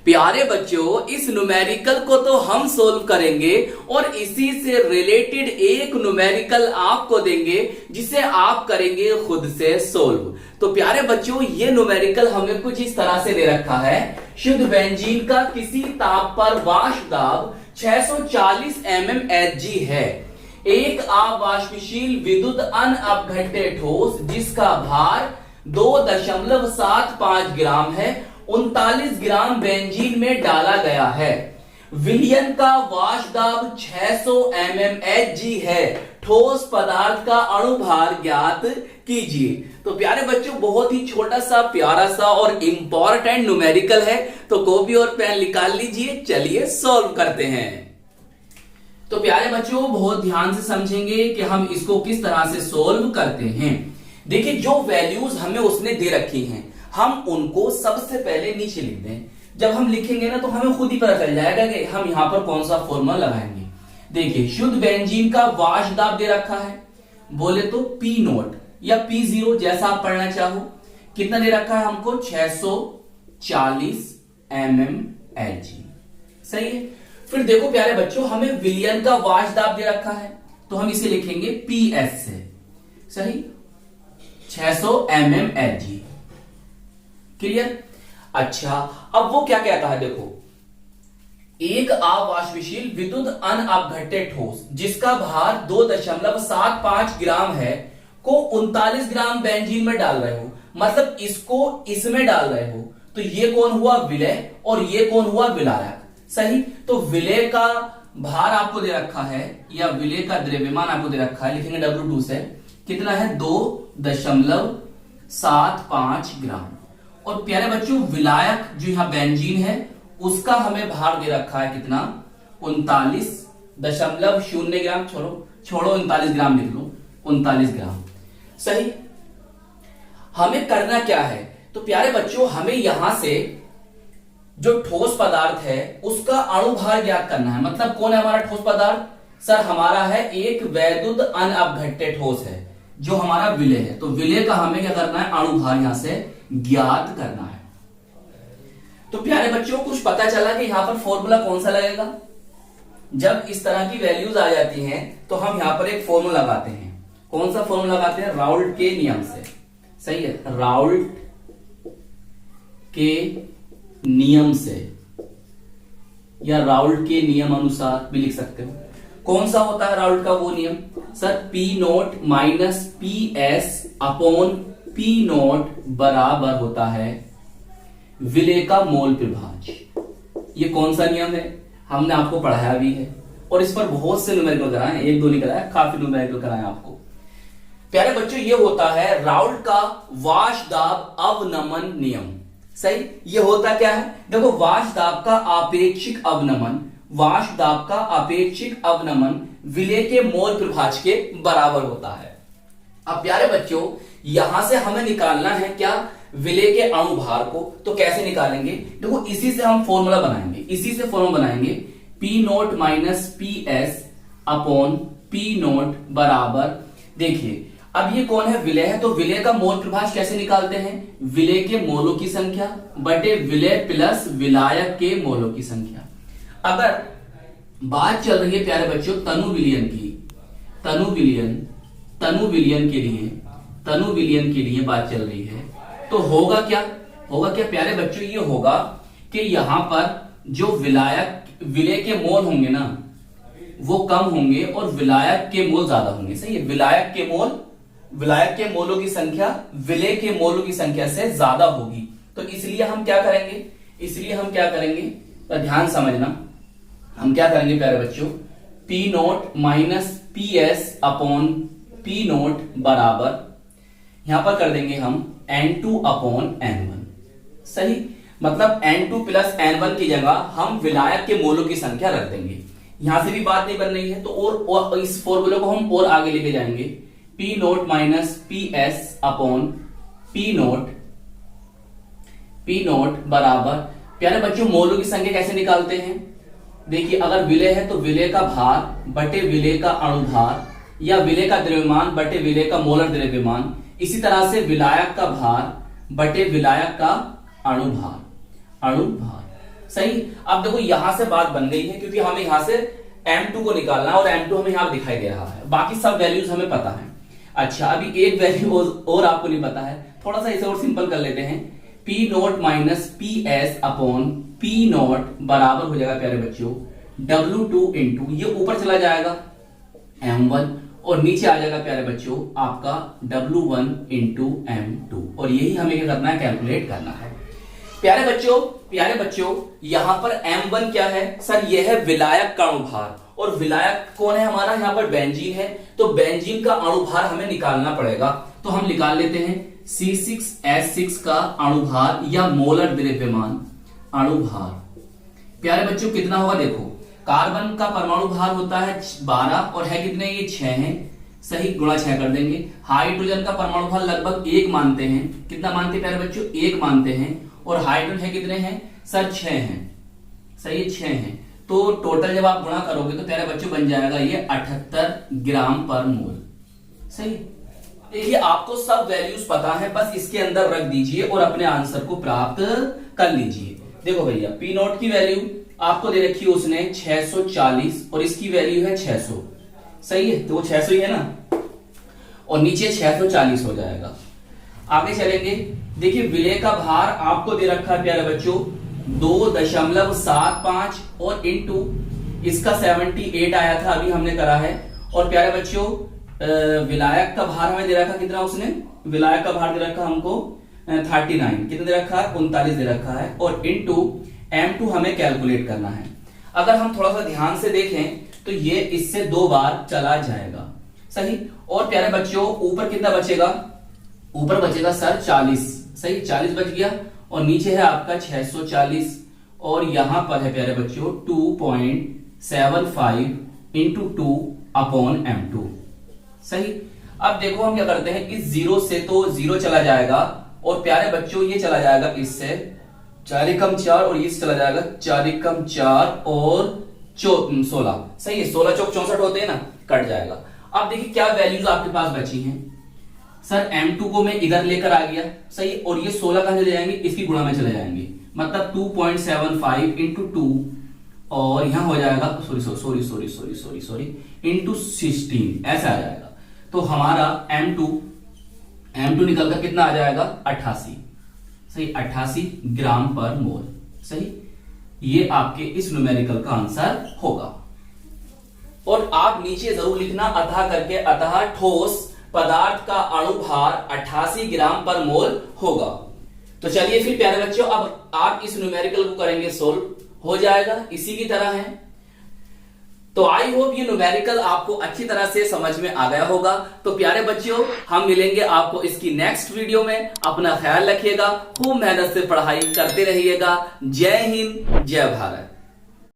प्यारे बच्चों, इस न्यूमेरिकल को तो हम सोल्व करेंगे और इसी से रिलेटेड एक न्यूमेरिकल आपको देंगे जिसे आप करेंगे खुद से सोल्व। तो प्यारे बच्चों, ये न्यूमेरिकल हमें कुछ इस तरह से दे रखा है। शुद्ध बेंजीन का किसी ताप पर वाष्प दाब 640 mmHg है। एक अवाष्पशील विद्युत अनअपघट्य ठोस जिसका भार 2.75 ग्राम है 39 ग्राम बेंजीन में डाला गया है। विलयन का वाष्प दाब 600 mmHg है। ठोस पदार्थ का अणुभार ज्ञात कीजिए। तो प्यारे बच्चों, बहुत ही छोटा सा प्यारा सा और इंपॉर्टेंट न्यूमेरिकल है। तो कॉपी और पेन निकाल लीजिए, चलिए सॉल्व करते हैं। तो प्यारे बच्चों, बहुत ध्यान से समझेंगे कि हम इसको किस तरह से सॉल्व करते हैं। देखिए, जो वैल्यूज हमें उसने दे रखी हैं, हम उनको सबसे पहले नीचे लिख दें। जब हम लिखेंगे ना तो हमें खुद ही पता चल जाएगा कि हम यहां पर कौन सा फॉर्मूला लगाएंगे। देखिए, शुद्ध बेंजीन का वाष्प दाब दे रखा है, बोले तो P0 या P0 जैसा आप पढ़ना चाहो। कितना दे रखा है हमको? 640 mmHg। सही है। फिर देखो प्यारे बच्चों, हमें विलयन का वाष्प दाब दे रखा है, तो हम इसे लिखेंगे PS से। सही, 600 mmHg। क्लियर? अच्छा, अब वो क्या कहता है, देखो, एक अवाष्पशील विद्युत अनअपघट्य ठोस जिसका भार 2.75 ग्राम है को 39 ग्राम बेंजीन में डाल रहे हो, मतलब इसको इसमें डाल रहे हो। तो ये कौन हुआ? विलय, और ये कौन हुआ? विलायक। सही। तो विलय का भार आपको दे रखा है या विलय का द्रव्यमान आपको दे रखा है, लिखेंगे W2 से। कितना है? 2.75 ग्राम। और प्यारे बच्चों, विलायक जो यहां बेंजीन है उसका हमें भार दे रखा है कितना? 39.0 ग्राम। छोड़ो 39 ग्राम लिख लो, 39 ग्राम। सही। हमें करना क्या है? तो प्यारे बच्चों, हमें यहां से जो ठोस पदार्थ है उसका अणुभार ज्ञात करना है। मतलब कौन है हमारा ठोस पदार्थ? सर, हमारा है एक वैद्युत अनअपघट्य ठोस है जो हमारा विलय है। तो विलय का हमें क्या करना है? अणुभार यहां से ज्ञात करना है। तो प्यारे बच्चों, कुछ पता चला कि यहां पर फॉर्मूला कौन सा लगेगा? जब इस तरह की वैल्यूज आ जाती हैं तो हम यहां पर एक फॉर्मूला लगाते हैं। कौन सा फॉर्मूला लगाते हैं? राउल्ट के नियम से। सही है, राउल्ट के नियम से या राउल्ट के नियम अनुसार भी लिख सकते हो। कौन सा होता है राउल्ट का वो नियम? Sir, P0 minus PS upon P0 बराबर होता है विलय का मोल प्रभाज। ये कौन सा नियम है? हमने आपको पढ़ाया भी है और इस पर बहुत से न्यूमेरिकल कराए, एक दो नहीं कराया, काफी न्यूमेरिकल कराए आपको। प्यारे बच्चों, ये होता है राउल्ट का वाष्प दाब अवनमन नियम। सही। ये होता क्या है? देखो, वाष्प दाब का आपेक्षिक अवनमन, वाष्प दाब का आपेक्षिक अवनमन विलय के मोल प्रभाज के बराबर होता है। अब प्यारे बच्चों, यहां से हमें निकालना है क्या? विलय के अणुभार को। तो कैसे निकालेंगे? देखो, इसी से हम फॉर्मूला बनाएंगे, इसी से फॉर्मूला बनाएंगे। P0 minus PS upon P0 बराबर, देखिए अब ये कौन है? विलय है। तो विलय का मोल प्रभाज कैसे निकालते हैं? विलय के मोलों की संख्या बटे विलय प्लस विलायक के मोलों की संख्या। अगर बात चल रही है प्यारे बच्चों तनु विलयन की, तनु विलयन के लिए बात चल रही है, तो होगा क्या? प्यारे बच्चों, ये होगा कि यहां पर जो विलय के मोल होंगे ना वो कम होंगे और विलायक के मोल ज्यादा होंगे। सही है। विलायक के मोलों की संख्या विलय के मोलों की संख्या से ज्यादा होगी। तो इसलिए हम क्या करेंगे? तो ध्यान समझना, हम क्या करेंगे प्यारे बच्चों? P0 minus PS upon P0 बराबर, यहां पर कर देंगे हम N2 अपॉन N1। सही। मतलब N2 प्लस N1 की जगह हम विलायक के मोलों की संख्या रख देंगे। यहां से भी बात नहीं बन रही है तो और इस फॉर्मूले को हम और आगे लेके जाएंगे। P0 minus PS upon P0 बराबर, प्यारे बच्चों, मोलों की संख्या कैसे निकालते हैं? देखिए, अगर विलय है तो विलय का भार बटे विलय का अणुभार या विलय का द्रव्यमान बटे विलय का मोलर द्रव्यमान। इसी तरह से विलायक का भार बटे विलायक का अणुभार। सही। अब देखो यहां से बात बन गई है, क्योंकि हमें यहां से M2 को निकालना है और M2 हमें यहां दिखाई दे रहा है, बाकी सब वैल्यूज हमें पता है। अच्छा, अभी एक वैल्यू और आपको नहीं पता है, थोड़ा सा इसे और सिंपल कर लेते हैं। P not minus PS upon P not बराबर हो जाएगा प्यारे बच्चों W2 इंटू, ये ऊपर चला जाएगा M1 और नीचे आ जाएगा प्यारे बच्चों आपका W1 इंटू M2, और यही हमें क्या करना है, कैलकुलेट करना है। प्यारे बच्चों यहां पर M1 क्या है सर, यह है विलायक का अणुभार, और विलायक कौन है हमारा, यहां पर बेंजीन है, तो बेंजीन का अणुभार हमें निकालना पड़ेगा। तो हम निकाल लेते हैं C6H6 का अणुभार या मोलर द्रव्यमान अणुभार। प्यारे बच्चों कितना होगा, देखो कार्बन का परमाणु भार होता है 12 और है कितने, ये 6 हैं, सही, गुणा 6 कर देंगे। हाइड्रोजन का परमाणु भार लगभग 1 मानते हैं, कितना मानते हैं प्यारे बच्चों, 1 मानते हैं, और हाइड्रोजन है कितने हैं सर, 6 हैं, सही, 6 हैं। तो टोटल जब आप गुणा करोगे तो प्यारे बच्चों बन जाएगा ये 78 ग्राम पर मोल, सही। देखिए आपको सब वैल्यूज पता है, बस इसके अंदर रख दीजिए और अपने आंसर को प्राप्त कर लीजिए। देखो भैया पी नॉट की वैल्यू आपको दे रखी है उसने 640 और इसकी वैल्यू है 600, सही है, तो वो 600 ही है ना, और नीचे 640 हो जाएगा। आगे चलेंगे, देखिए विलय का भार आपको दे रखा है प्यारे बच्चों 2.75 और इंटू इसका 78 आया था, अभी हमने करा है। और प्यारे बच्चों विलायक का भार हमें दे रखा कितना, उसने विलायक का भार दे रखा हमको 39, कितना दे रखा है 39 दे रखा है, और इंटू M2 हमें कैलकुलेट करना है। अगर हम थोड़ा सा ध्यान से देखें तो ये इससे 2 बार चला जाएगा, सही। और प्यारे बच्चों ऊपर कितना बचेगा, ऊपर बचेगा सर 40, सही, 40 बच गया, और नीचे है आपका 640, और यहां पर है प्यारे बच्चों 2.75 इंटू 2 अपॉन M2, सही। अब देखो हम क्या करते हैं, इस 0 से तो 0 चला जाएगा, और प्यारे बच्चों ये चला जाएगा इससे 4 एकम 4, और ये चला जाएगा 4 एकम 4 और 16, सही है, 16 चौक 64 होते हैं ना, कट जाएगा। अब देखिए क्या वैल्यूज आपके पास बची हैं सर, M2 को मैं इधर लेकर आ गया, सही, और ये 16 कहां चले जाएंगे, इसकी गुणा में चले जाएंगे, मतलब 2.75 इंटू 2, और यहां हो जाएगा सॉरी इंटू 16, ऐसा आ जाएगा। तो हमारा M2 निकलकर कितना आ जाएगा 88, सही, 88 ग्राम पर मोल, सही। ये आपके इस न्यूमेरिकल का आंसर होगा। और आप नीचे जरूर लिखना अतः करके, अतः ठोस पदार्थ का अणुभार 88 ग्राम पर मोल होगा। तो चलिए फिर प्यारे बच्चों अब आप इस न्यूमेरिकल को करेंगे सोल्व, हो जाएगा इसी की तरह है। तो आई होप ये न्यूमेरिकल आपको अच्छी तरह से समझ में आ गया होगा। तो प्यारे बच्चों हम मिलेंगे आपको इसकी नेक्स्ट वीडियो में, अपना ख्याल रखिएगा, खूब मेहनत से पढ़ाई करते रहिएगा। जय हिंद, जय भारत।